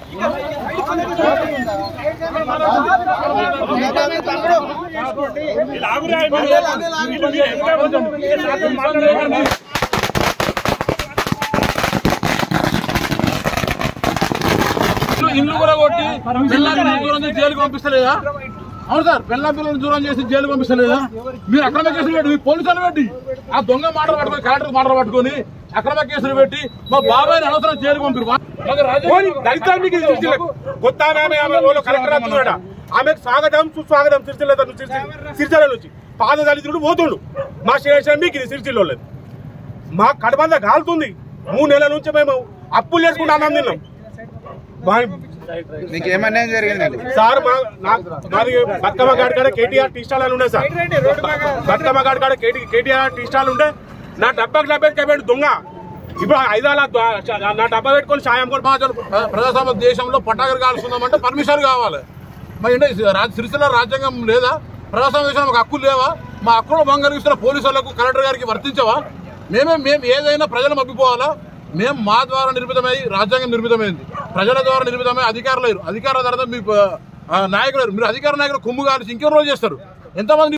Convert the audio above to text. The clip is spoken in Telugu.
ఇల్లు కూడా కొట్టి పిల్లల్ని దూరం చేసి జైలుకి పంపిస్తలేదా? అవును సార్, పిల్లలను దూరం చేసి జైలుకి పంపిస్తలేదా? మీరు అక్రమ కేసులు పెట్టి మీ పోలీసులు పెట్టి ఆ దొంగ మాటలు పట్టుకొని కలెక్టర్ మాటలు పట్టుకొని అక్రమ కేసులు పెట్టి మా బాబాయ్ అనవసరం జైలుకి పంపిరు. కొత్త కలెక్టర్ అంటున్నాడు, ఆమెకు స్వాగతం సుస్వాగతం సిరిసిల్ల నుంచి పాద దళితుడు పోతుండు. మా స్టేషన్ మీకు ఇది సిరిసిల్ల లేదు, మా కడబంద కాలుతుంది. 3 నెలల నుంచి మేము అప్పులు చేసుకుంటూ అన్నం తిన్నాం. మీకేమన్యాయం జరిగిందండి సార్? మాది బతుకమ్మ గాడి కాడ కేటీఆర్ టీ స్టాల్ అని ఉండే సార్. బతుకమ్మ గాడి కాడ కేటీఆర్ టీ స్టాల్ ఉండే. నా డబ్బా దొంగ ఇప్పుడు 5 నా డబ్బా పెట్టుకొని సాయం కూడా ప్రజాస్వామ్య దేశంలో పటాకులు కాల్చుకుందామంటే పర్మిషన్ కావాలి. మరి సిరిసిల్ల రాజ్యాంగం లేదా? ప్రజాస్వామ్య దేశంలో మాకు హక్కులు లేవా? మా హక్కులు భంగలిస్తున్న పోలీసు వాళ్ళకు కలెక్టర్ గారికి వర్తించవా? మేము ఏదైనా ప్రజలు మగ్గిపోవాలా? మేము మా ద్వారా నిర్మితమై రాజ్యాంగం నిర్మితమైంది, ప్రజల ద్వారా నిర్మితమై అధికారులు అధికారుల ద్వారా మీ నాయకులు మీరు అధికార నాయకులు కొమ్ము కాల్చి ఇంకెవరు రోజు చేస్తారు? ఎంతమంది